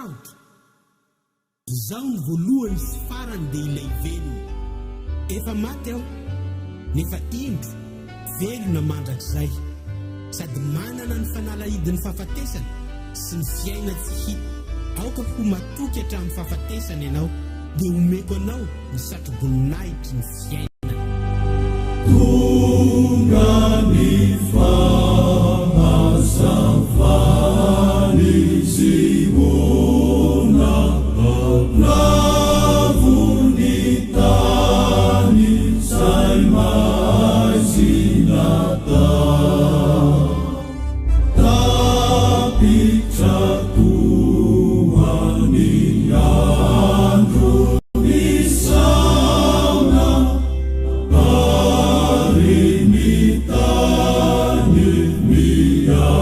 tahotra. Izao ny voalohany sy farany dia ilay velona. Efa maty aho, nefa indro velona mandrakizay, sady manana ny fanalahidin'ny fahafatesana sy ny fiaina tsy hita. Aoka ho matoky hatramin'ny fahafatesana ianao, dia omeko anao ny satroboninahitry ny fiaina. Tonga ny fahazavany Simona, lavony tany zay mazinata, tapitra toany andro misaona, ary ny tany miadanizao.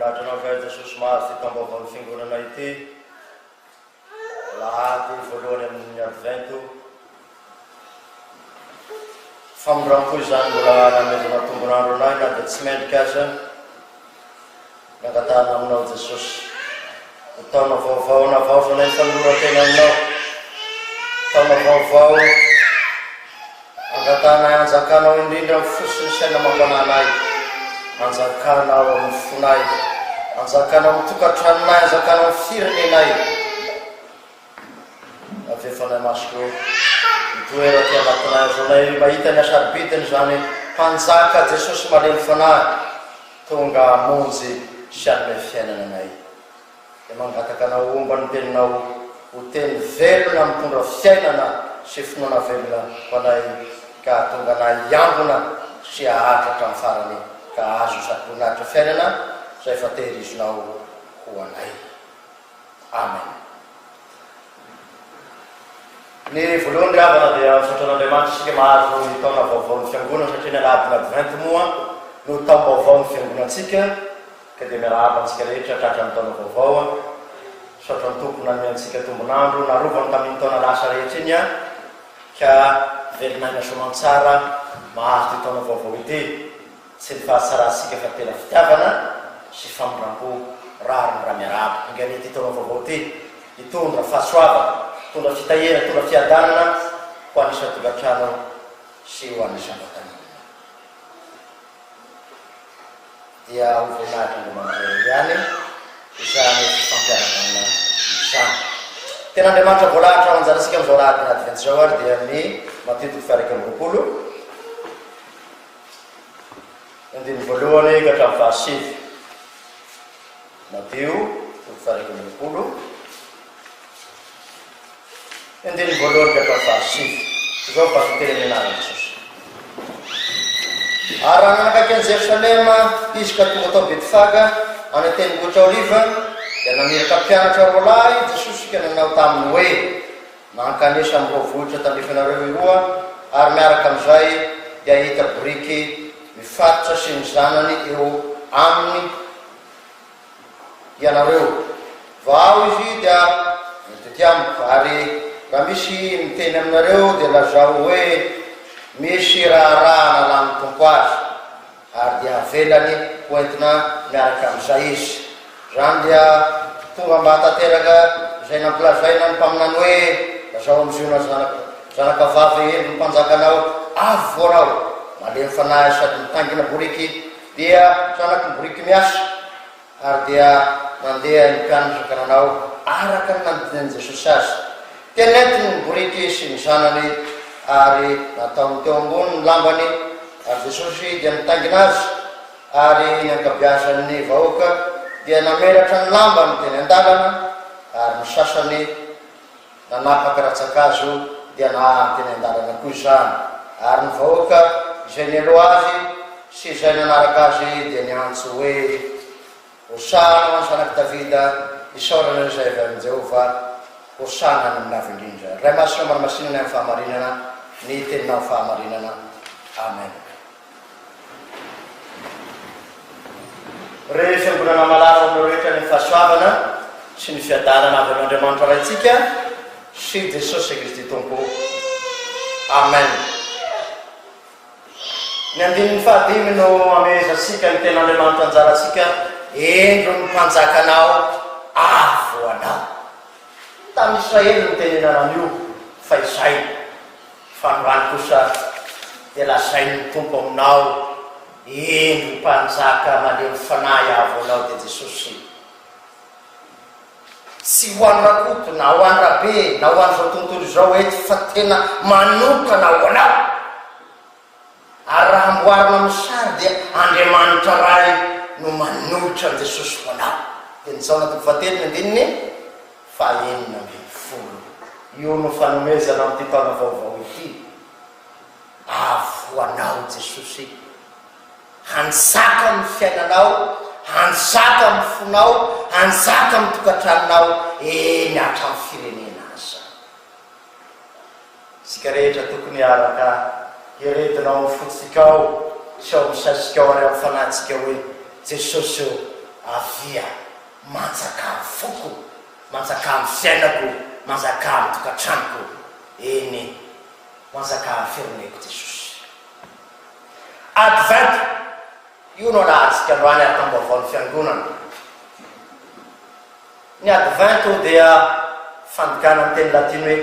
voninahitranao fa Jesosy mahazo ty tambaovao ny fiangonana ity lahady voalohany amin'ny advento famoram-po izany mbola namezana tombonandro anay na dia tsy mendrika aza nangatahana aminao Jesosy taona vaovao na vao zanay fanolora-tena aminao taona vaovao angatanay anjakanao indrindra amin'ny fosiny saina mampananay anjakanao amin'ny fonay anjakanao amin'ny tokantranonay anjakanao amin'ny firenenay avefanay masoko mitoeraka anatinay zonay mahita ny asaribidiny zany mpanjaka Jesosy malemy fanahy tonga monjy sy anome fiainana anay dia mangataka anao omba ny teninao ho teny velona mitondra fiainana sy finoana velona ho anay ka tonga na iambona sy ahatratra amin'ny farany ka azo sakonahitra fiainana zay fa tehirizonao ho anay. Amen. Ny voalohany havana dia misotran'Andriamanitra isika mahazo ny taona vaovao ny fiangonana satria ny alahadiny advento moa no taom-baovao ny fiangonantsika ka dia miarahaba antsika rehetra tratra ny taona vaovao sotro ny tompony namiantsika tombonandro narovany tamin'ny taona lasa rehetra iny a ka velonay nasomantsara mahazo ty taona vaovao ity tsy ny fahatsaratsika fa tena fitiavana sy famoram-po rary ny raha miarahaba ingany ty taona vaovao ity hitondra fahasoavana tondra fitahena tondra fiadanana ho anisa togatrano sy ho anisa vatanana dia hovoninahitran'Andriamanitra ihany izany fampiarana izany tena Andriamanitra voalahatra ao anjaratsika amin'izao lahady ny adventy zao ary dia ny Mateo 7:20 andiny voalohany ka hatramin'ny fahasivy Mateo 7:20 andiny voalohany ka hatramin'ny fahasivy zao mpafiterenenana Jesosy ary nanakaiky an'i Jerosalema izy ka tonga tao Betifaga any tenivohitra Oliva dia namiraka mpianatra roa lahy Jesosy ka nanao taminy hoe mankanesa amin'ny roa vohitra tandrifanareo iroa ary miaraka amin'izay dia hita boriky mifatotra sy ny zanany eo aminy ianareo vao izy dia mitety amiko ary raha misy miteny aminareo dia lazao hoe misy raha nalany tompo azy ary dia avelany hoentina miaraka amin'izay izy zany dia tonga mba hatateraka izay nampilazaina ny mpaminany hoe lazao amziona zanakavavy ely ny mpanjakanao avy voanao malemy fanahy sady mitangina boriky dia zanaky ny boriky miasa ary dia mandeha ny mpianatra kananao araka ny nandinany Jesosy azy tenentiny ny boriky sy ny zanany ary nataony teo ambony ny lambany ary Jesosy dia mitangina azy ary ny ankabiazan'ny vahoaka dia nameratra ny lambany teny an-dalana ary ny sasany nanapaka ratsakazo dia naanteny an-dalana koa izany ary ny vahoaka izay nielo azy sy izay nanaraka azy dia niantso hoe hosana ny zanaky Davida isaorana izay avy amin'i Jehova hosana ny minavy indrindra ray masina maramasinana amin'ny fahamarinana ny teninao fahamarinana. Amen. Re fiangonana malala amin'ireo rehetra ny fahasoavana sy ny fiadanana avy amin'Andriamanitra raitsika sy Jesosy Kristy Tompo. Amen. Ny andininy fahadimy no amezatsika ny ten'Andriamanitra anjaratsika endro ny mpanjakanao avo anao tamin'ny Israely ny tenenanan'io fa izay fanorany kosa dia lazainy ny tompo aminao endro mpanjaka malemy fanahy avo anao dia Jesosy tsy ho any rakoto na ho any rabe na ho any zao tontolo zao ety fa tena manokana ho anao ary raha amboarina amin'ny sary dia Andriamanitra ray no manolotra ny Jesosy ho anao dia nizao natoko fatelo ny andininy fahaenina ambin'ny folo io no fanomezana amin'ity taona vaovao ity avo anao Jesosy hanjaka amin'ny fiainanao hanjaka amin'ny fonao hanjaka amin'ny tokantranonao eny hatramin'ny firenena aza sika rehetra tokony araka heretinao amin'ny fotosikao sy ao misasikao ary amin'ny fanahintsika hoe Jesosy io avia manjaka amin'ny foko, manjaka amin'ny fiainako, manjaka amin'ny tokantranoko, eny manjaka amin'ny fireneko Jesosy. Advent io no nahatsika androany ary tambaovaon'ny fiangonana. Ny advent io dia fandokana amin'ny teny latiny hoe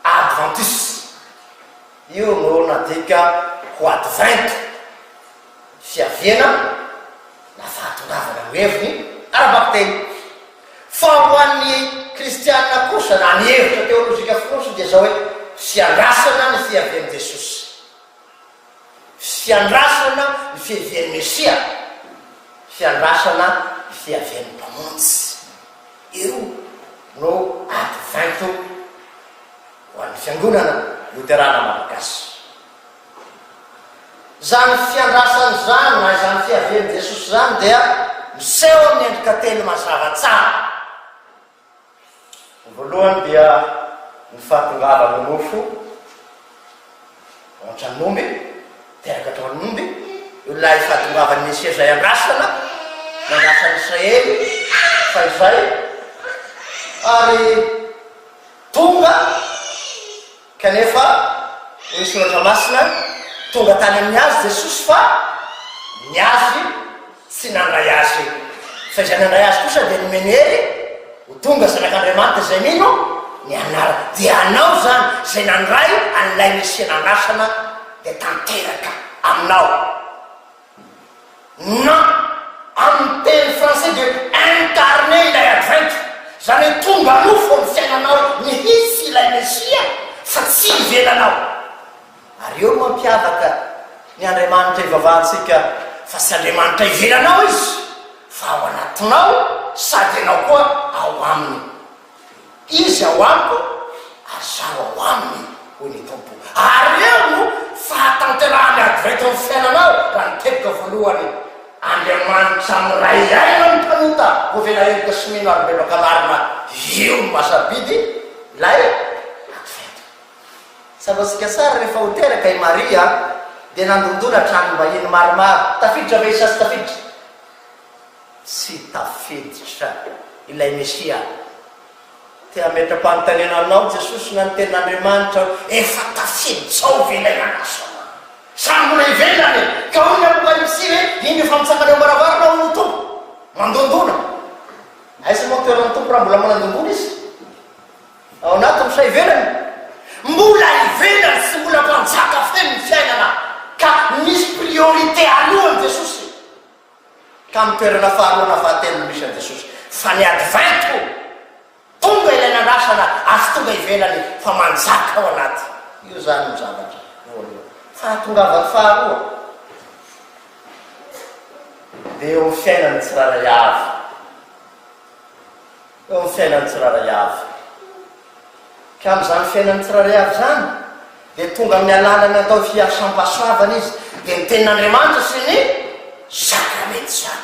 adventus. Io no nadika ho advent, fiaviana na fahatongavana ho heviny arabaka teny. Fa ho an'ny kristianina kosa na ny hevitra teolozika fotsy dia zao hoe fiandrasana ny fiavian'i Jesosy, fiandrasana ny fiavian'ny Mesia, fiandrasana ny fiavian'ny mpamonjy. Io no advent ho an'ny fiangonana luterana malagasy. Zany fiandrasany zany na zany fiavian'i Jesosy zany dia miseho amin'ny endrika telo mazava tsara. Voalohany dia ny fahatongavana nofo ohatra ny omby, teraka atao ny omby, io lay fahatongavany Mesia zay andrasana, nandrasany Israely fa izay, ary tonga kanefa ny soratra masina tonga tany amin'ny azy Jesosy fa ny azy tsy nandray azy, fa izay nandray azy kosa dia nomenery ho tonga zanak'Andriamanitra zay mino ny anara, dia anao zany zay nandray an'ilay Mesia nandrasana dia tanteraka aminao. Na amin'ny teny français de incarner ilay advent, zany hoe tonga nofo amin'ny fiainanao mihitsy ilay Mesia fa tsy ivelanao. Ary eo mampiavaka ny Andriamanitra ivavahantsika fa tsy Andriamanitra ivelanao izy fa ao anatinao sady ianao koa ao aminy. Izy ao amiko ary zaho ao aminy hoy ny Tompo. Ary eo no fahatanterahany advent amin'ny fiainanao raha niteboka voalohany. Andriamanitra amiray aina ny mpanota ho vela erika sy mino arobelaka marina io ny masabidy lay advent. Sabatsika tsara rehefa ho teraka i Maria dia nandondona trano mbahiny maromaro. Tafiditra ve isa sy tafiditra? Tsy tafiditra. Ilay Mesia te ametra-panontaniana aminao Jesosy na ny tenin'Andriamanitra efa tafiditra ao velay nanasana samy mbola ivelany ka hoy ny apokalipsy hoe iny efa mitsangana eo ambaravarana ao ny Tompo mandondona. Aiza moa toeran'ny Tompo raha mbola manandondona izy? Ao anatiny sa ivelany? Mbola ivelany sy mbola mpanjaka feno ny fiainana ka misy priorité alohany Jesosy. Ka mitoerana faharoana fahatelo misy an Jesosy fa ny advent tonga ilay nandrasana azy tonga ivelany fa manjaka ao anaty. Io zany ny zavatra voalohany. Fahatongavany faharoa dia eo amin'ny fiainany tsiraray avy, eo amin'ny fiainany tsiraray avy. Ka amin'izany fiainany tsiraray avy zany dia tonga amin'ny alalany atao fiasambasoavana izy dia ny tenin'Andriamanitra sy ny sakramety zany.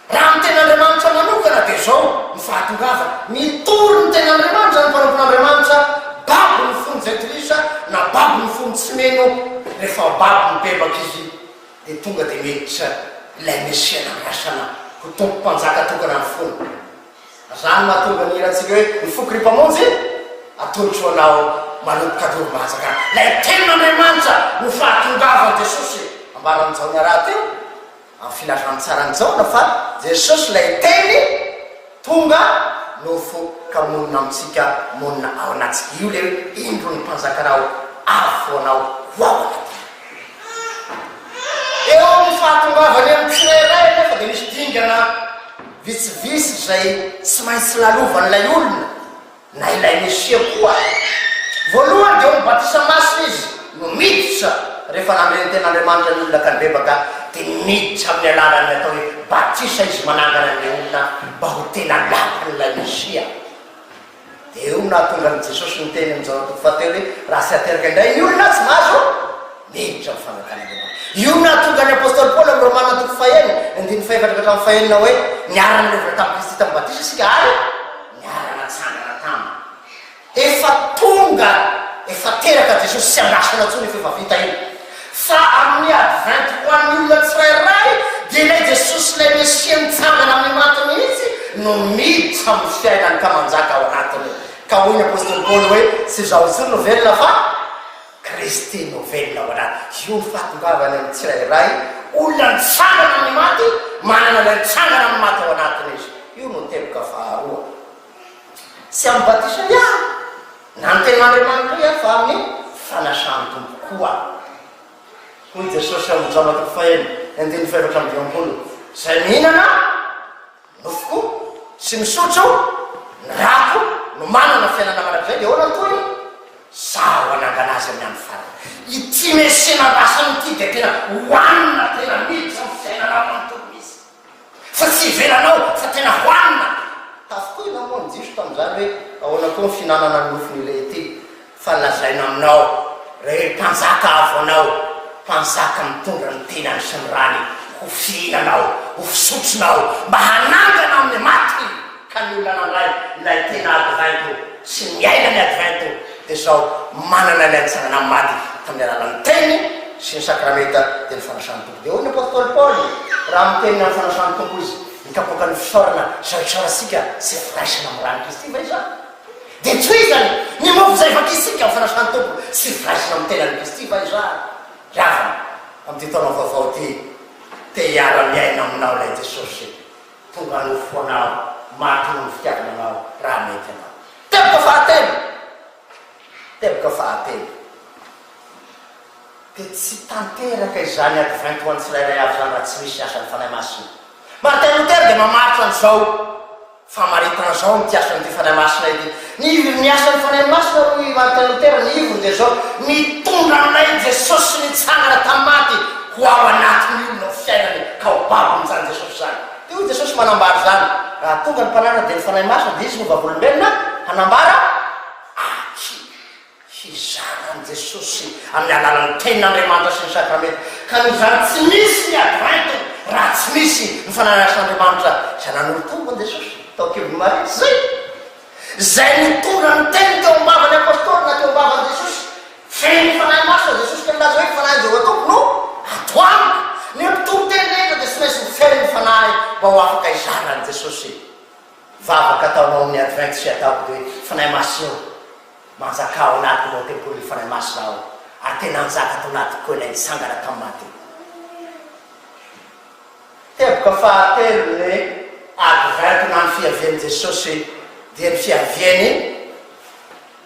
Raha ny tenin'Andriamanitra manokana dia zao ny fahatongavana. Mitory ny tenin'Andriamanitra ny mpanompon'Andriamanitra babo ny fony zay trisa na babo ny fony tsy meno. Rehefa babo mibebaka izy dia tonga dia miditra ilay Mesia nandrasana ho tompo mpanjaka tokana ny fony. Zany mahatonga ny irantsika hoe ny foko ry-mpamonjy atolotra anao manomboka adoro-mazaka. Ilay tenin'Andriamanitra no fahatongavany Jesosy ambaran'izao ny araha teo amin'ny filazany tsarany jaona fa Jesosy ilay teny tonga nofo ka monina amintsika monina ao anatsika. Io le indro ny mpanjakanao afonao ho ao anaty. Eo amin'ny fahatongavany amin'ny tsirairay nefa dia misy dingana vitsivitsy zay tsy maintsy lalovana ilay olona na ilay Mesia koa. Voalohany dia eo ny batisa masina izy no miditra rehefa namreny tenin'Andriamanitra ny olona ka nibebaka dia miditra amin'ny alalany atao hoe batisa izy manangana ny olona mba ho tena lapan'ilay Mesia. Dia eo nahatonga ny Jesosy ny teny amin'izao atoko fahatelo hoe raha tsy ateraka indray ny olona tsy mahazo miditra amin'ny fanjakan'Andriamanitra. Io nahatonga ny apôstôly Paoly amin'ny Romana atoko fahenina andiny faefatra ka hatramin'ny fahenina hoe niarana levona tamin'ny Kristy tamin'ny batisa isika ary niarana tsangana taminy. Efa tonga efa teraka Jesosy sy andrasana ntsony efa vita iny. Fa amin'ny advent ho an'ny olona tsirairay dia ilay jesosy lay mesia mitsangana amin'ny maty mihitsy no miditra amin'ny fiainany ka manjaka ao anatiny ka hoy ny apôstôly paoly hoe tsy zao itsony no velona fa kristy no velona ao anaty io ny fahatongavany amin'ny tsirairay olona nitsangana amin'ny maty manana lay nitsangana amin'ny maty ao anatiny izy io no teloka faharoa tsy amin'ny batisa ia na ny ten'andriamanitra ia fa amin'ny fanasany tompo koa hoy jesosy amin'ny janaka fahaelo andiny faevatra amin'ny diampolo zay mihinana nofoko sy misotro ny rako no manana fiainana manak'izay dia hoana toy zaho anangana azy amin'ny amin'ny farana ity mesena rasany ity dia tena hoanina tena miditra amin'ny fiainana manontolo misy fa tsy ivelanao fa tena hoanina tafokoa inamoa ny jiso tamin'izany hoe ahoana koa ny finanana ny nofony le ity fa lazaina aminao rehery mpanjaka avo anao mpanjaka mitondra ny tenany sy ny rany ho fihinanao ho fisotronao mba hanangana amin'ny maty ka ny olana anray ilay tena advainto sy miaina ny advainto dia zao manana ilay nitsanana amin'ny maty tamin'ny alalan'ny teny sy ny sakrameta dia ny fanasany tompo dia hoy ny apôstôly paoly raha mitenina ny fanasany tompo izy mikapoka ny fisaorana zaotsarasika sy firaisana amin'ny rany kristy va izany dia toy zany ny mofo zay vakisika ny fanasany tompo sy firaisana amin'ny tenany kristy va izany ravana amin'ny ty taona vaovao ty te hiara miaina aminao lay jesosy tonga nofo anao maty no ny fitiavana anao raha mety anao teboka fahatelo dia tsy tanteraka izany advainto ho any tsirairay avy zany raha tsy misy asany fanahy masina martin luther dia mamaritra an'izao famaritana zao mitiasan'ity fanahy masina ity ny miasany fanahy masina roy martin luther ny ivony dia zao mitondra anay jesosy nitsangana tamin'ny maty ho ao anatiny olona ho fiainany ka ho babo amin'izany jesosy zany dia hoy jesosy manambara zany raha tonga ny mpanarana dia ny fanahy masina dia izy no vavolombelona hanambara hizarany jesosy amin'ny alalan'ny tenin'andriamanitra sy ny sakramenta ka no zany tsy misy ny advainto raha tsy misy ny fananas'andriamanitra zay nanolo tombony jesosy tao keviny maritsy zay nitondra ny teny teo ambavany apôstôly na teo ambavany jesosy feny fanahy masina jesosy ka milaza hoe fanahy jehovah tompo no atoamiko ny mpitoro teny rehetra dia tsy maintsy mifeny ny fanahy mba ho afaka izarany jesosy vavaka ataonao amin'ny advainto sy ataoko dia hoe fanahy masina io manjaka ao anatiny ao tempoly fanahy masina ao ary tena anjaka tao anaty koa ilay nitsangana tamin'ny maty teboka fahatelo ny advainto na ny fiaviany jesosy dia ny fiaviany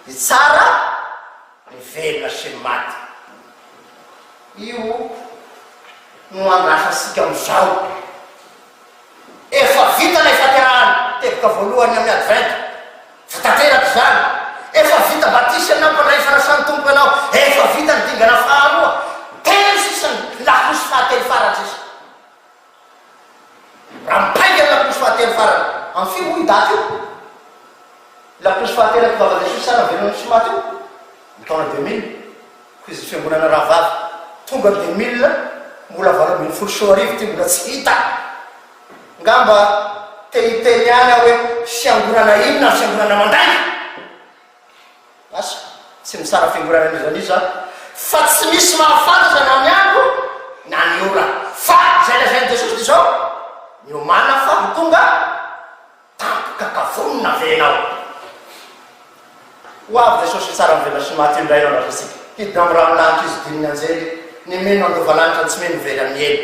ny tsara ny velona sy ny maty io no andrasasika amin'izao efa vita lay faterahany teboka voalohany amin'ny advainto fa tanteraka zany efa vita batisy anao mpanay fanasany tompo anao efa vita ny dingana faharoa telo sisany lakrosy fahatelo farany sisa raha mipainga ny lakrosy fahatelo farany amin'ny filo hoy daty io lakrosy fahatelo akivava jesosy sara velona sy maty io mitaona 2000 ko izy fiangonana raha vavy tonga 2000 mbola valominy folo so arivo ty mbola tsy hita ngamba tehiteny any hoe fiangonana inona fiangonana manday asa tsy misara fiangonana an'izany izy zany fa tsy misy mahafantatra na ny andro na ny ora fa zay lazainy jesosy dia zao miomana fa ho tonga tampoka kavonina venao ho avy jesosy tsara mivela sy maty indray nao rasasika hidina amin'ny raha milanitra izy dininy anjely ny meno andovananitra tsy meno vela ny ely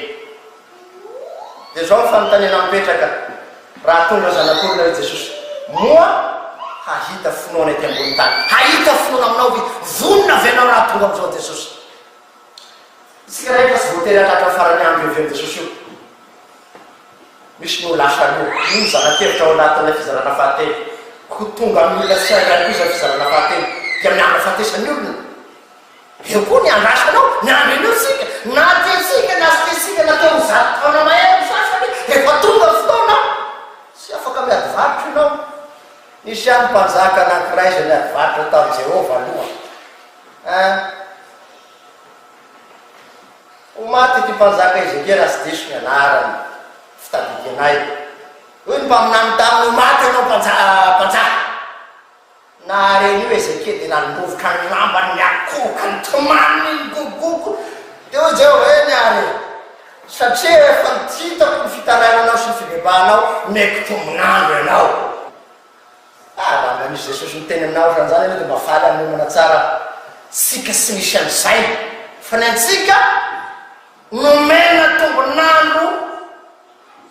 dia zao nyfanontaniana mipetraka raha tonga zanak'olona i jesosy moa hahita finoana ety ambony tany hahita finoana aminao vi vonina venao raha tonga am'izao jesosy isika rehetra sy voatery atratra farany andro evian jesosy io misy no lasa lo ino zanakevitra ao anatin'ilay fizarana fahatelo ho tonga amin'ny olona tsy airany koa zay fizarana fahatelo dia amin'ny andro fahatesany olona eo koa ny andrasanao ny andro ino sika na tesika na sy tesika na teo zato taona mahery sasany efa tonga fotoana tsy afaka miady varotro ianao nisy any mpanjaka anankiray zay miady varotro tamin'i Jehova aloha ho maty ty mpanjaka Ezekela sy diso ny anarany fitadidianay hoe ny mpaminany taminy ho maty anao mpanjaka na reny io Ezekely dia nanombovoka ny lambany ny akoka ny tomany ny gogoko dia ho Jehova e niary satria efa nitsitako ny fitarainanao sy ny fibebanao meko tombonandro ianao raha misy jesosy miteny aminao zany zany aloha dia mba faly anomana tsara sika sy misy an'izay fa ny antsika nomena tombonandro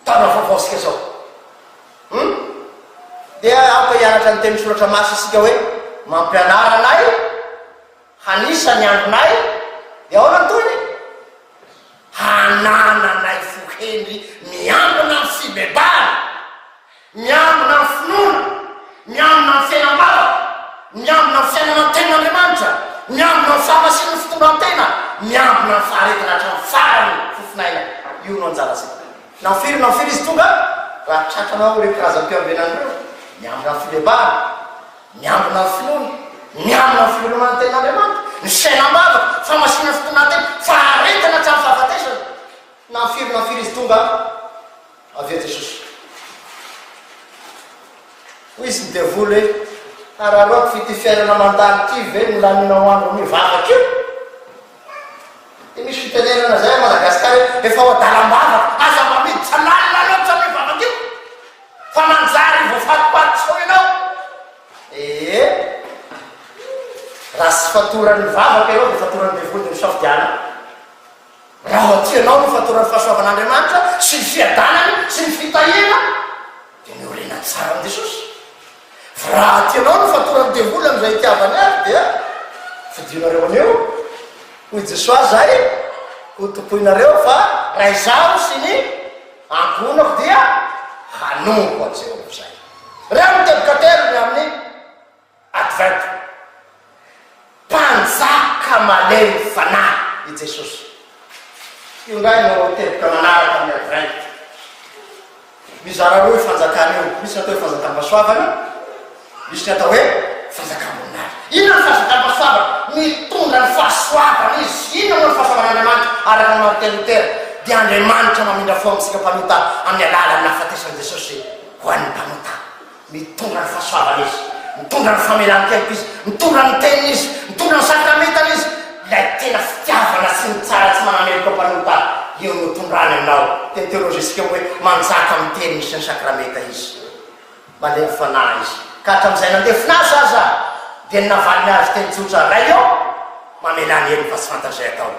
taona vaovao sika zao dia ato hianatra ny teny soratra masy isika hoe mampianara anay hanisa ny andronay dia ahoana ntoiny hanananay fohendry miambina ny fibebana miambina ny finoana miambina ny fiainam-bava miambina ny fiainana ny tenin'Andriamanitra miambina ny fahamasina ny fitondran-tena miambina ny faharetana hatrany farany fofinaina io no anjara zay nafiry izy tonga raha tratranao re karazam-piambenan'ireo miambina ny fibebana miambina ny finoana miambina ny fivelomana ny tenin'Andriamanitra ny fiainam-bava fahamasina ny fitondran-tena faharetana hatrany fahafatesana nafiry izy tonga avy eo Jesosy hoy izy ny devoly hoe araroako fity fiainana mandany ty ve no laninao andro mivavaka io dia misy fitenenana zay Madagasikara hoe efa ho adalam-bava aza mamiditra lalina loatra mivavaka io fa manjary voafatopatotsy ianao raha sy fatorany vavaka ianao dia fatorany devoly dia misafidiana raha tianao no fatorany fahasoavan'Andriamanitra sy ny fiadanany sy ny fitahiana dia miorena tsara amin'ny Jesosy raha tianao no fatorany devoly amin'izay itiavany azy dia fidinareo aneo hoy Jesosy zay ho tompoinareo fa raha izaho sy ny ankonako dia hanompo ajehovah zay reo miteboka teriny amin'ny advento mpanjaka malemy fanahy i Jesosy io nday no teboka manaraka amin'ny advento mizara roa fanjakana io misy natao hoe fanjakam-basoavana misy ny atao hoe fanjakam-boninahitra inona ny fanjakam-basoavana mitondra ny fahasoavana izy inona ny fahasoavan'Andriamanitra araka ny Martin Luther dia Andriamanitra mamindra fo amintsika mpanota amin'ny alalan'ny nahafatesan'i Jesosy ho an'ny mpanota mitondra ny fahasoavana izy mitondra ny famelan-keloko izy mitondra ny teniny izy mitondra ny sakramentana izy ilay tena fitiavana sy ny tsara tsy manameloko mpanota io no tondrany aminao teny teolozisika hoe manjaka amin'ny teny misy ny sakramenta izy malemy fanahy izy ka hatramin'izay nandefinasa aza dia ninavaliny azy teny tsotra ray eo mamelany hely fa tsy fantan'izay atao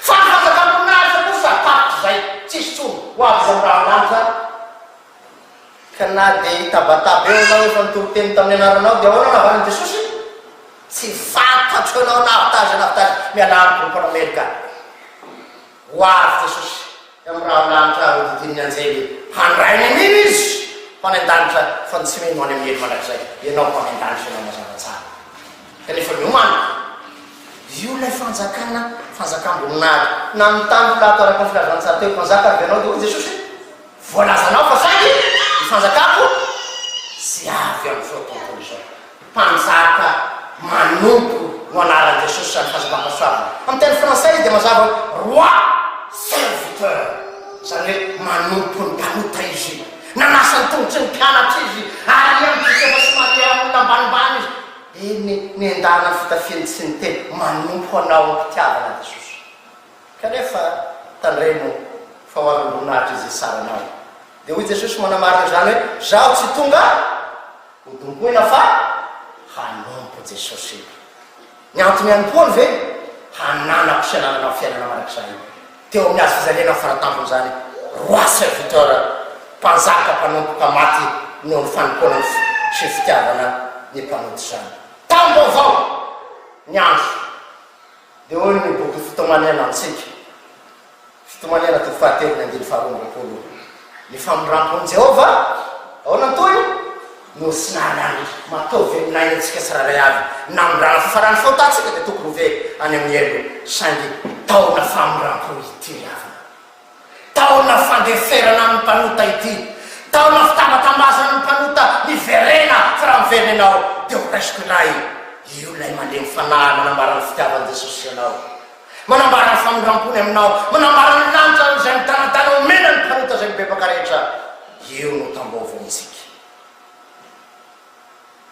fa ny fanjakam-boninahitra kosa tapitra zay tsisy tsono ho avy zay raha lanitra ka na dia hitabataba eo anao efa nitoro-teny tamin'ny anaranao dia ahoana navaliny Jesosy tsy fantatro anao navitazy mialamiko mpanamerika ho avy Jesosy amin'ny raha lanitra didininy anjely handrainy aminy izy fanendanitra fa ny tsy meno any amin'ny hely mandrakizay ianao mpamendanitra ianao mazava tsara kanefa miomana io lay fanjakam-boninahitra na mitanjo lato araka ny filazantsara teo mpanjaka avy anao dia hoy Jesosy voalazanao fa saky ny fanjakako sy avy amin'ny fotontolo izao mpanjaka manompo no anaran'i Jesosy sany fanjakam-pasoavana amin'ny teny français dia mazava roi serviteur zany hoe manompo ny mpanota izy nanasa ny tongotry ny mpianatra izy ary amitsika sy mandeha amolona ambanimbany izy ny endana ny fitafiany tsy ny teny manompo anao ny mpitiavana Jesosy kanefa tandreno fa ho avy ambonahitra izy saranao dia hoy Jesosy manamarina zany hoe zaho tsy tonga ho dompoina fa hanompo Jesosy ny antony hanompoany ve hananako sy hanananao fiainana marak'izay teo amin'ny azy fizaliana faratambony zany roi serviteur mpanjaka mpanompoka maty noho ny fanompoana sy fitiavana ny mpanoty zany tambo avao ny andro dia hoy ny boky fitomanena antsika fitomanena to fahatelo ny andiny faharoambapolo ny famindrampon'i Jehovah ahoana toy no sy nahalany matovy aminainy antsika tsiraray avy namindrana fifarany faotatsika dia tokony ho ve any amin'ny elo saingy taona famindrampo ity avana taona fandeferana amin'ny mpanota ity taona fitambatambazana amin'ny mpanota miverena fa raha miverena ianao dia ho raisiko ilay io lay malemy fanahy manambara ny fitiavan'i Jesosy ianao manambara ny famindrampony aminao manambara ny lanitra zay mitanatana omena ny mpanota zay mibebaka rehetra io no tambovo amintsika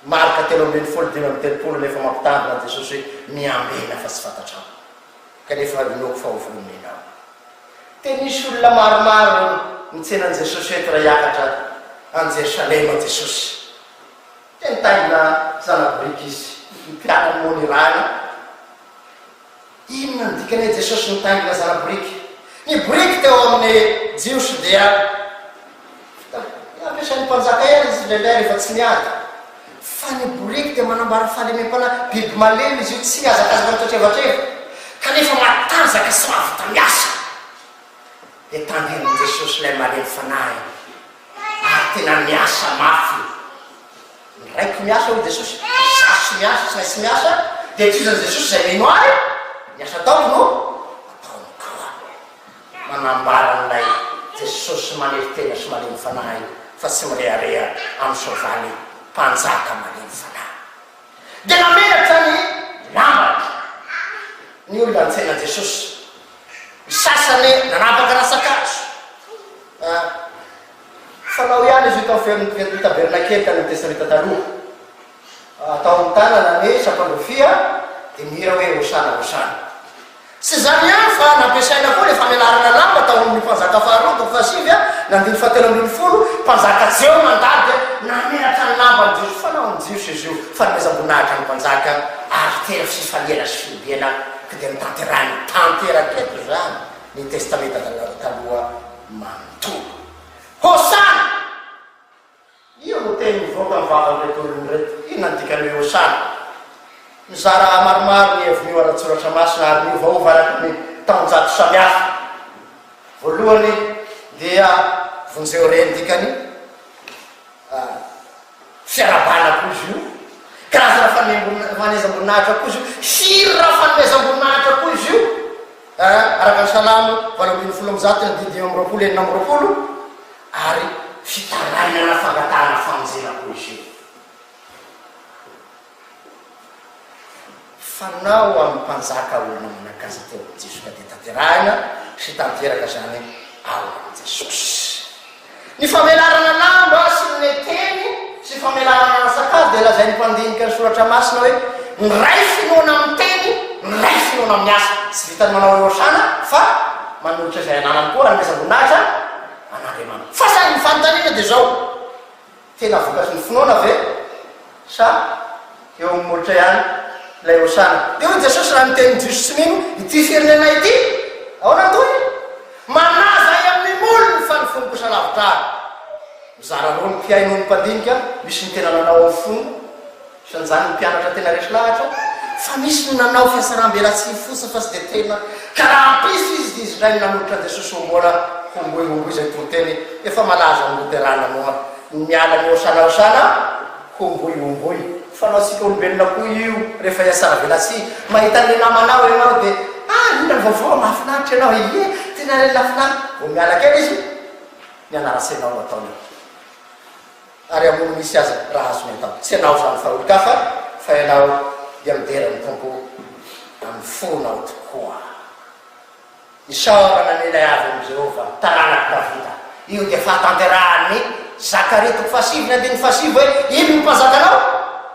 marika 3:10 nefa mampitandrina Jesosy hoe miambena fa tsy fantatrao kanefa inoko fa hovoronenao te nisy olona maromaro mitsenan Jesosy eto raha hiakatra an Jerosalema Jesosy. Tena taina zanabriky izy mipiana mony rany. Inona ny dikany Jesosy nitaingina zanabriky? Ny briky teo amin'ny jiosy dia ampiasan'ny mpanjaka ela izy lehilahy rehefa tsy miady. Fa ny briky dia manambara fahalemem-pana biby malemy izy io tsy azakazaka mitotrevatrefa kanefa matanjaka sy mahavita miasa. Dia tanden'i Jesosy ilay malemy fanahy ary tena miasa mafy. Raiky miasa hoy Jesosy, sasy miasa tsy maintsy miasa. Dia tsizan'i Jesosy izay mino ahy miasa tao no ataony koa. Manambara n'ilay Jesosy manery tena sy malemy fanahy fa tsy mirehareha amin'ny soavaly mpanjaka malemy fanahy. Dia namelatra ny lambatra ny olona an-tsaina Jesosy. Ny sasany nanapaka rasakazo. Fanao ihany izy io tao femin'ny tabernakely tany amin'ny testamenta taloha. Atao amin'ny tanana ny sapandrofia dia mihira hoe hosana hosana. Tsy zany ihany fa nampiasaina koa le famelarana lamba tao amin'ny mpanjaka faharoa tao fahasivy nandiny fahatelo ambin'ny folo mpanjaka jeo mandady namelatra ny lamba ny jiosy. Fanao ny jiosy izy io fanomezam-boninahitra ny mpanjaka ary tena sisy faliana sy fiombiana ka dia mitanterany tanteraketo zany ny testamenta taloha manontolo. Hosana! Io no teny mivoaka ny vavan'ireto olony reto. Inona ny dikany hoe hosana? Mizara maromaro ny hevon'io ara-tsoratra masina ary miovaova araky ny taonjato samihafa. Voalohany dia vonjeo reny dikany fiarabana koa izy io, karazana fanomezam-boninahitra koa izy io, sira fanomezam-boninahitra koa izy io. Araka ny salamo 8:10 ny 5:20 ary fitarainana fangatahana famonjena koa izy io. Fanao amin'ny mpanjaka olona manakaza teo Jesosy ka dia tanterahina sy tanteraka zany ao amin'ny Jesosy. Ny famelarana lamba sy ny teny sy famelarana rasakazo dia lazainy mpandinika ny soratra masina hoe ny ray finoana amin'ny teny, ny ray finoana amin'ny asa. Tsy vitany manao ny hosana fa manolotra izay ananany koa raha nomezam-boninahitra an'Andriamanitra. Fa sany ny fanontaniana dia zao, tena vokatry ny finoana ve sa eo amin'olotra ihany ilay hosana? Dia hoy Jesosy raha niteny jiosy tsy mino ity firenena ity ahoana toy manaza amin'ny molony fa ny fonoko-salavitra. Mizara roa ny mpiaino ny mpandinika, misy ny tena nanao amin'ny fono san'izany ny mpianatra tena resy lahatra, fa misy ny nanao fiasaram-belatsy fosa fa tsy dia tena ka raha ampisy izy dia izy ray ny nanolotra Jesosy homboana homboy izay tonteny efa malaza amin'ny loterana moa miala ny hosana homboy. Fanao sika olombelona koa io rehefa hiasara-velatsy mahita ny namanao ianao dia inona ny vaovao mahafinaritra ianao tena reny lafinaritra vao miala kely izy ny anara-tsenao ataony. Ary amono misy azy raha azo atao tsy ianao zany fa olo-kafa fa ianao dia midera ny tompo amin'ny fonao tokoa. Isaorana n'ilay avy amin'ny Jehova taranaky Davida io dia fahatanterahany Zakaria 5:5 hoe ino ny mpanjakanao?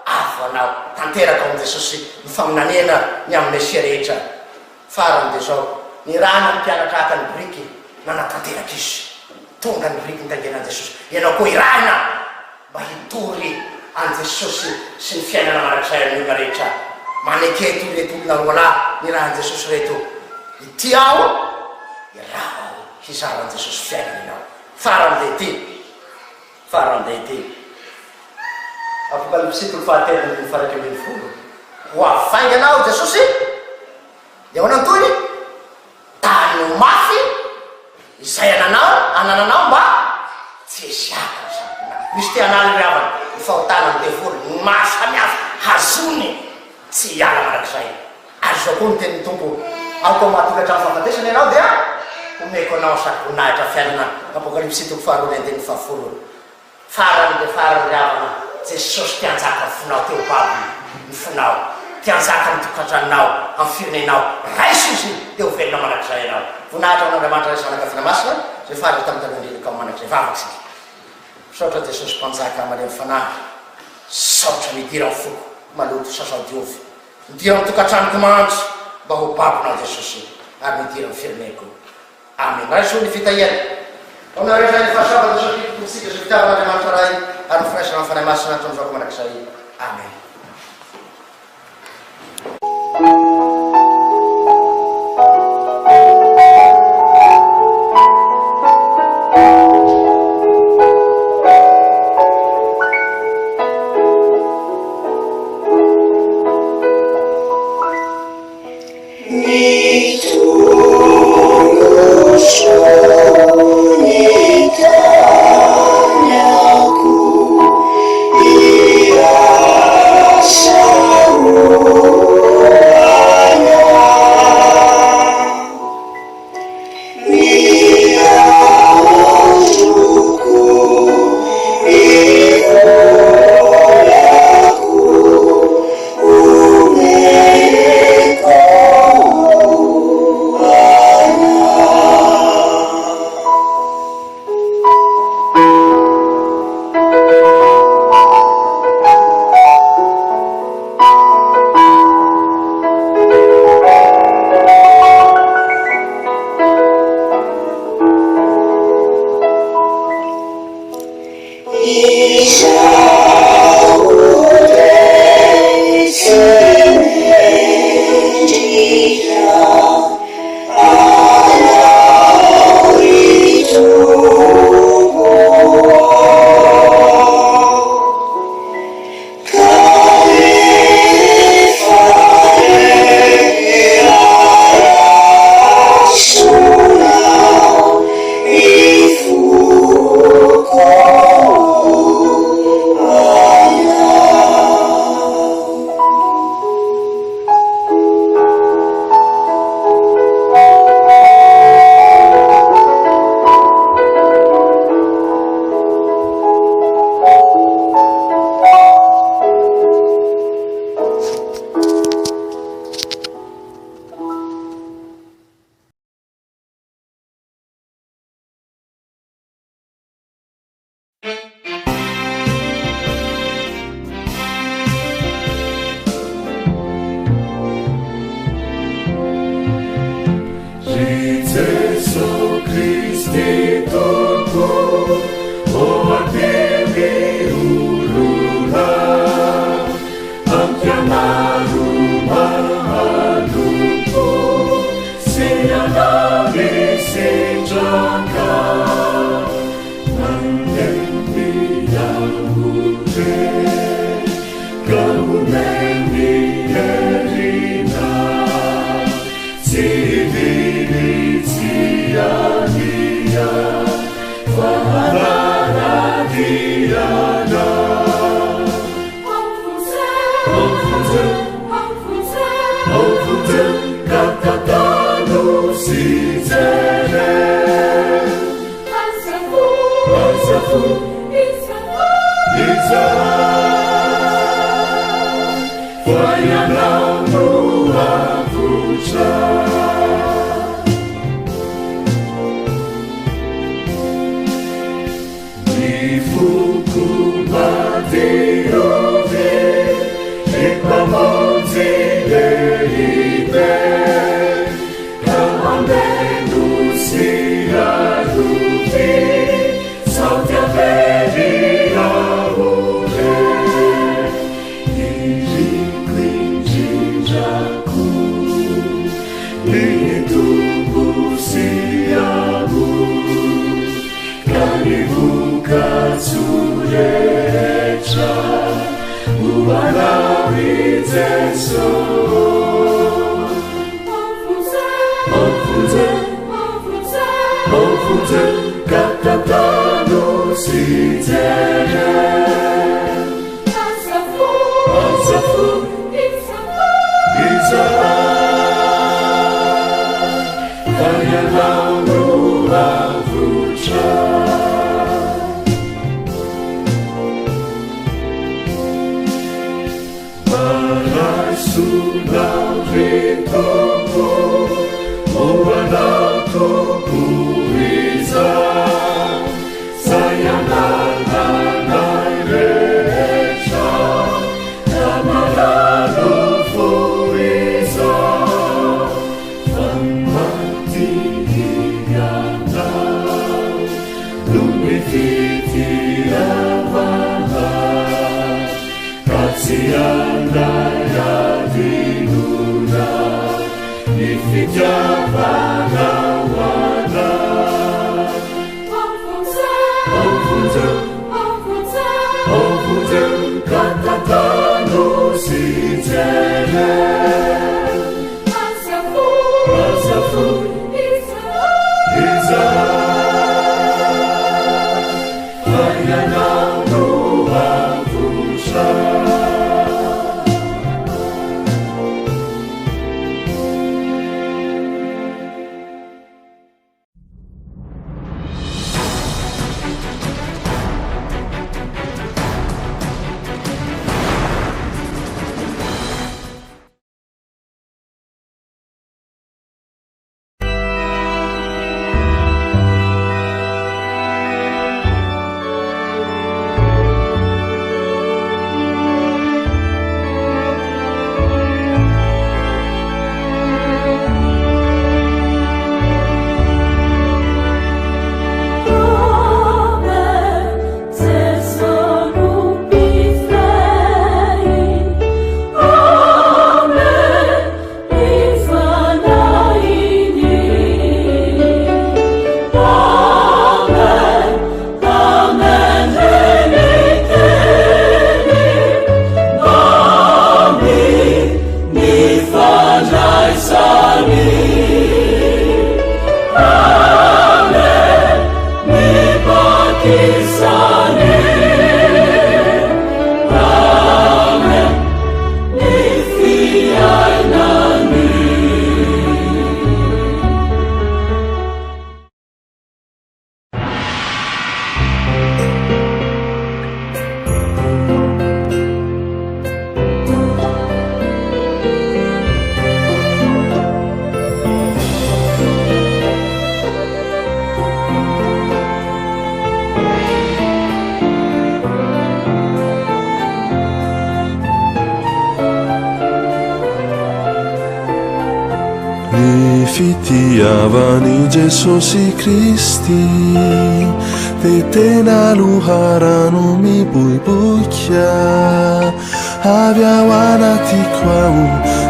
Avo anao tanteraka amin'ny Jesosy ny faminanena ny amin'ny Mesia rehetra. Farany dia zao ny rana ny mpianatra haka ny briky nanatanteraka izy tonga ny briky nitaingenan'i Jesosy. Ianao koa irahina mba hitory an Jesosy sy ny fiainana manakizay amin'ny olona rehetra. Maneketo reto olona roalahy ny rahan'i Jesosy reto ity ao iraha hizaran'i Jesosy fiainana ianao. Farany dia ity Apokalipsy 3:10 ho avainganao Jesosy dia ahoana toy tany mafy izay anananao mba tsy esiaka misy te anala ny avana ny fahotana amin'ny devolo ny maro samihafa hazony tsy hiala manakizay. Azo zao koa ny tenin'ny tompo aoko mahatokatra amin'ny fahafatesana ianao dia omeko anao sakoninahitra fiainana. Apokalipsy 3:10 farany dia farany ry havana Jesosy tianjaka ny fonao teo baby ny fonao tianjaka ny tokatranonao amin'ny firenenao raiso izy dia ho velona manakizay ianao. Voninahitra an'Andriamanitra ray zanaka fina-masina zay farany tamin'ny talondrilika ao manakizay vavaksika. Saotra Jesosy mpanjaka malemy fanahy, saotra midira ny foko maloto sasadiovy midira ny tokatranoko mantso mba ho babinao Jesosy ary midira ny fireneko amenaiso ny fitaiana onareo zay ny fahasabata sakitokosika za fitiavan'andriamanitra ray ary nyfiraisana amin'ny fanay masina atonyzako manakizay amen. Yeah. yadinuna ny fitiavana hoana Ovunzeu cantatano si tiene Asafu Isa Ayanano Avusha Fitiavani Jesosy Kristy de tena loharano miboiboika avy ao anatiko ao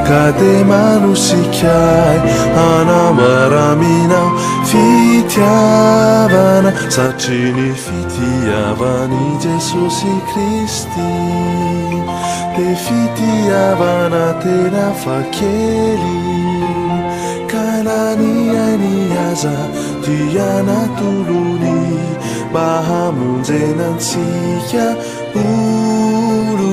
ka de manosikahy hanamaraminao fitiavana satria ny fitiavani Jesosy Kristy de fitiavana tena fakely Kalaniani aza dianatuluni bahamunzenantsika uluni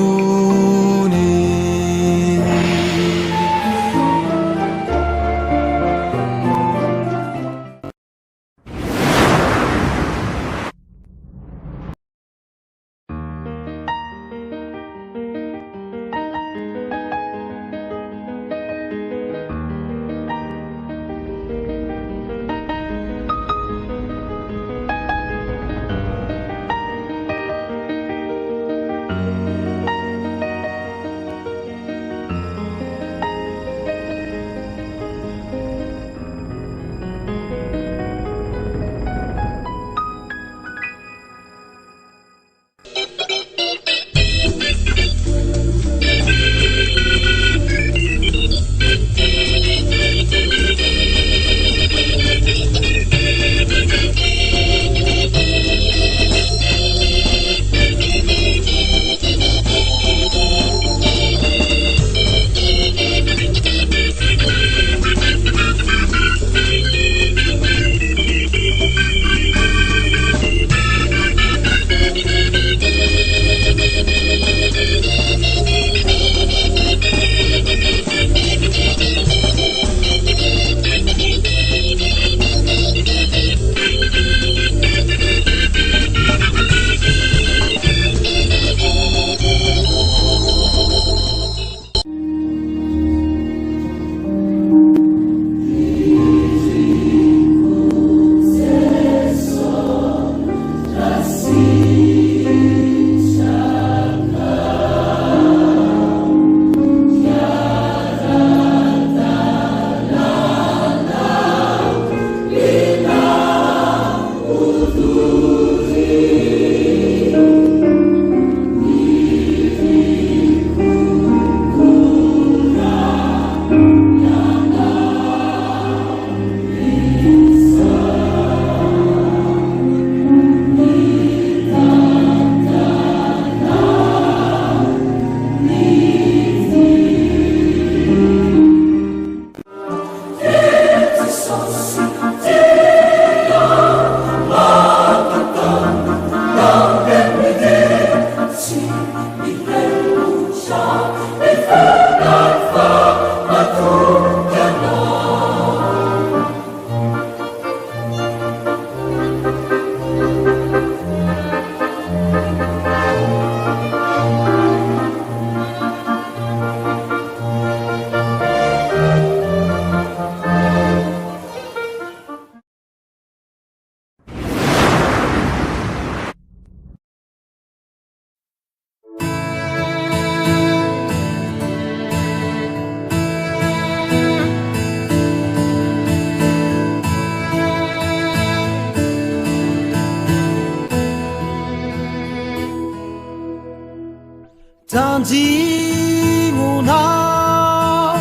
janjimunao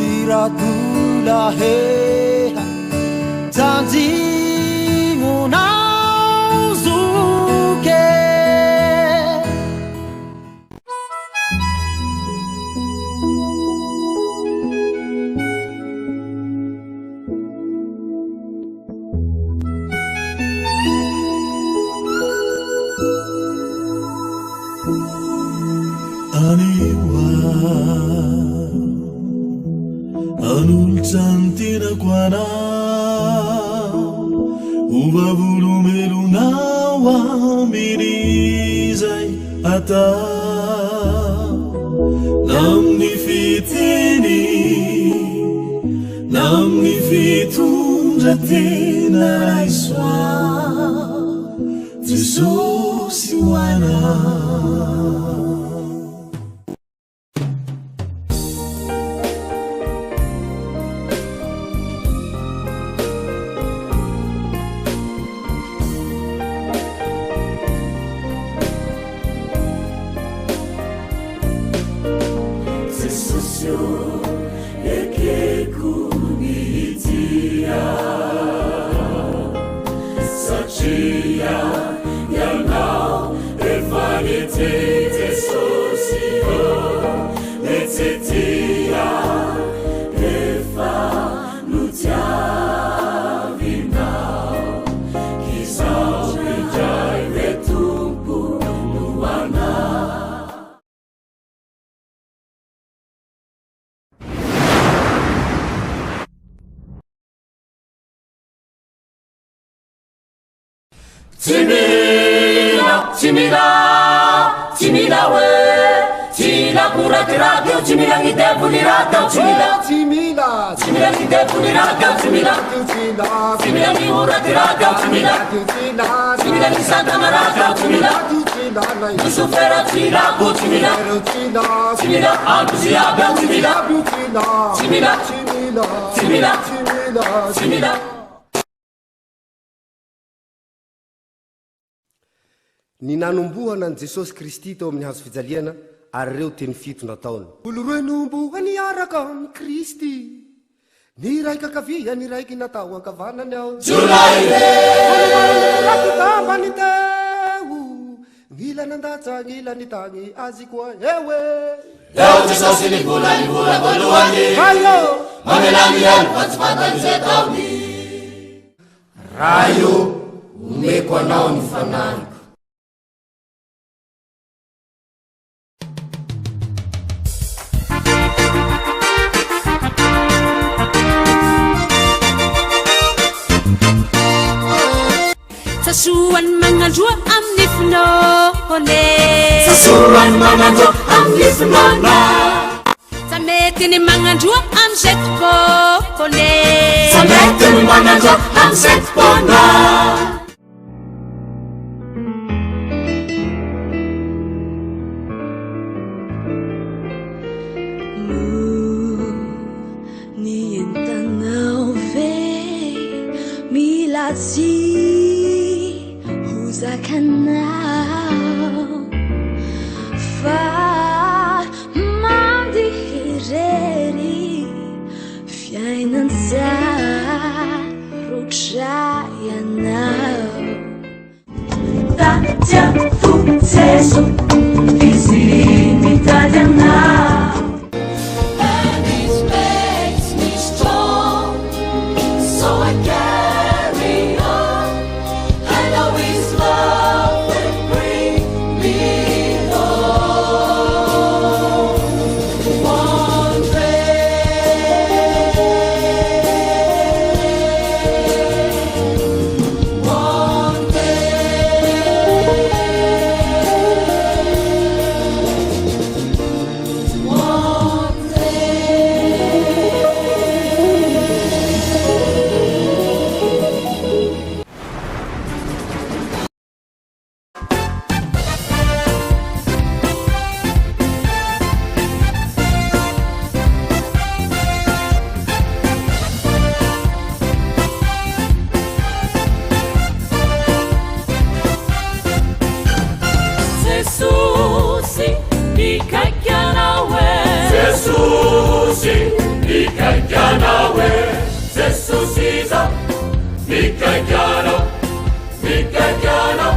iratulaheha janjimunao zuke anulcantinakwana ubavulumelunao aminizay ata namni fitini namni fitundratena raiswa Jesusi wana Timila we Timila kuratirado Timila ngidebulirado Timila ngidebulirado Timila nguratirado Timila ngisantamarado Timila ngisufera Timila antusiabe Timila ny nanombohana an Jesosy Kristy teo amin'ny hazo fijaliana ary reo teny fito nataony olo roe nomboha niaraka amin'ny Kristy ny raiky akavia ny raiky natao ankavanany ao rakitamba ny teo ngila nandaja ngila ny tagny azy koa ewe eo Jesosy nivola voalohany mamelany any fa tsy fantany zay taony raha io omeko anao ny fananiko Sasuan mangandua amni fnone Sasuan mangandua amni fnone Sametini mangandua am set pone Sametini mangandua am set pone Zakanao fa mandihereri fiainansarotrayanao Tatia successo Italianao And this makes me strong So I carry on I know His love will bring me home One mikaikianawe Jesusi mikaikianawe Jesusiza mikaikiana mikaikiana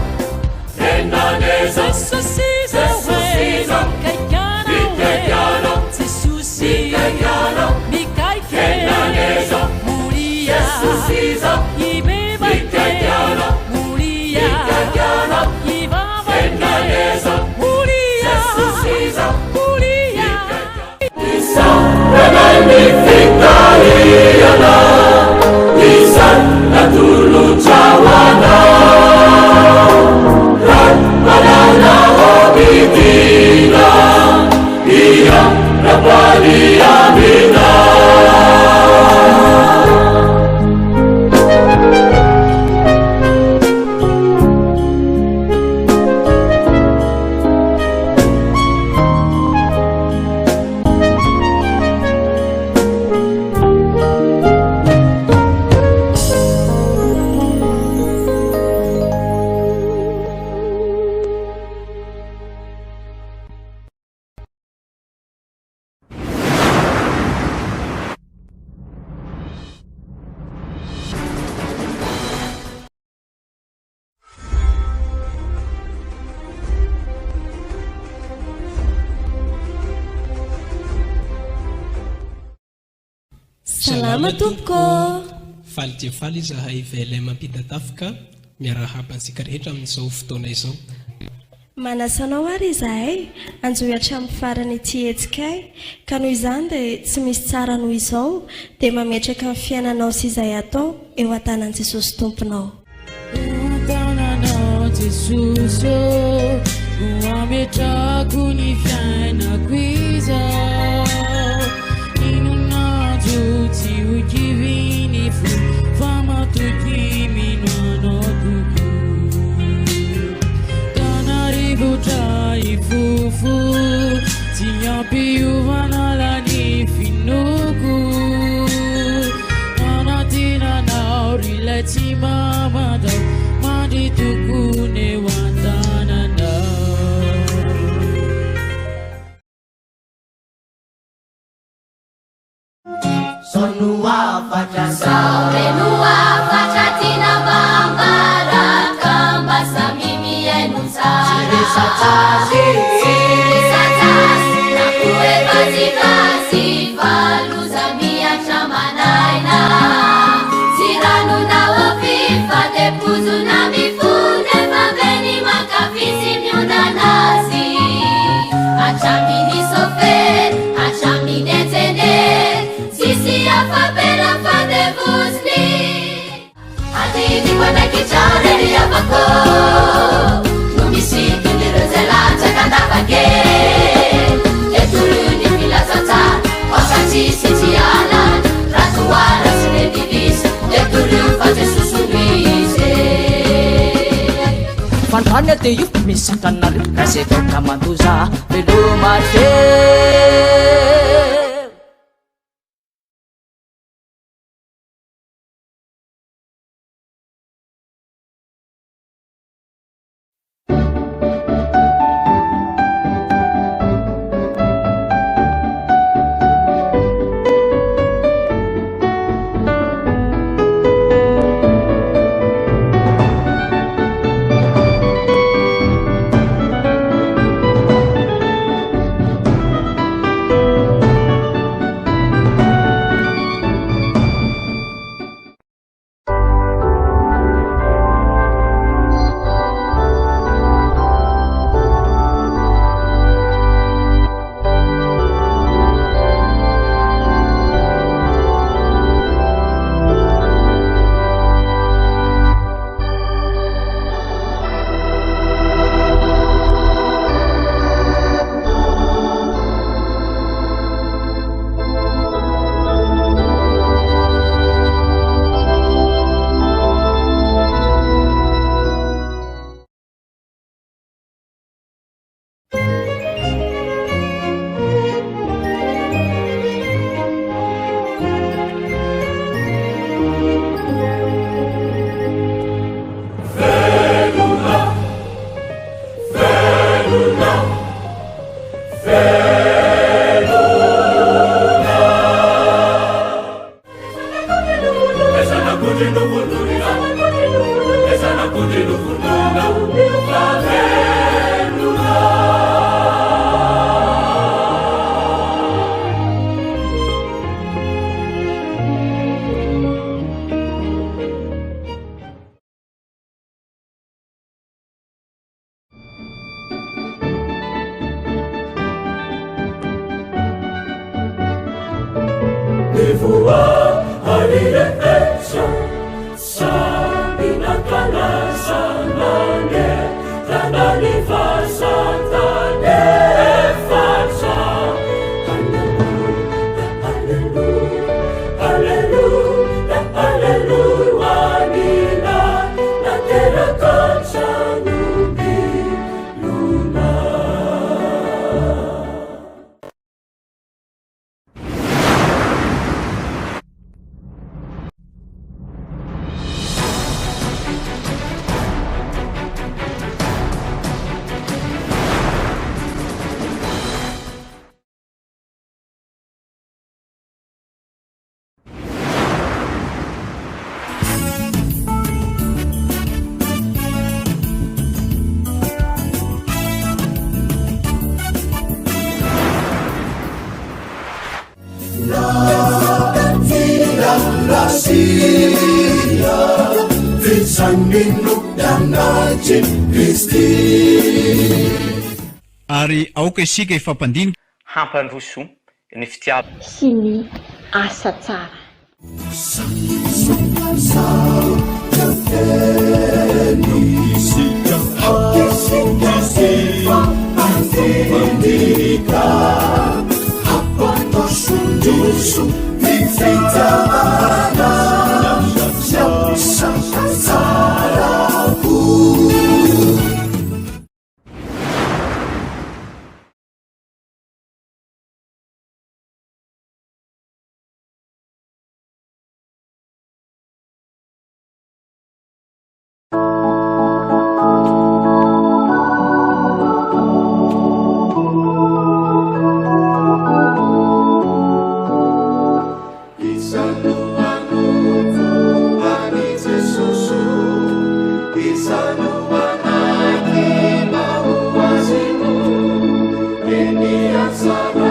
enaneza Jesusiza mikaikiana Jesusi mikaikiana enaneza Muria Jesusiza mikaikiana Muria mikaikiana enaneza Muria Jesusiza Muria Isa wenanifikariana Isa natulu chawana Radbalana obidina Iya rabali amina Salama tompoko. Faly dia faly izahay velay mampita tafika miarahaba antsika rehetra amin'izao fotoana izao. Manasanao ary izahay anjohatra amin'ny farany ety etsikay ka noho izany dia tsy misy tsara noho izao dia mametraka amin'ny fiainanao sy izay atao eo an-tanan' Jesosy tomponao. Tananao Jesosy no ametrako ny fiainako izao inon'andro tsy ho kiviny fo fa matoky minoanao kokoa tanarivotra ifofo tsy ampiovana lany finoko anatinanao rilay tsy mamadao mandi tokony eo an-tananao Sonua facha tina bambara kamba samimi enusa Sirisa tasi na kue bazikazi faluza mia chamanaina Siranu na wafifa tepuzu na mifune mabeni makafisi miundanasi Achamini sofer, achamini tener Sisi afabela fade busni Adidi wana kichare ni abako Numisiki ni rozela chakanda bage Eturu ni filazata Wakati sitiana Ratuwara sile divis Eturu fate susumise Fantanya te yuf misakanari Kaseto kamantuza Belumate voa alirehetra samy nankalazanane tananivazatane efatra Alleluia, alleluia, anina nateraka luna. Ary aoka isika ifampandinika hampandroso ny fitiava sy ny asa tsara. Summer.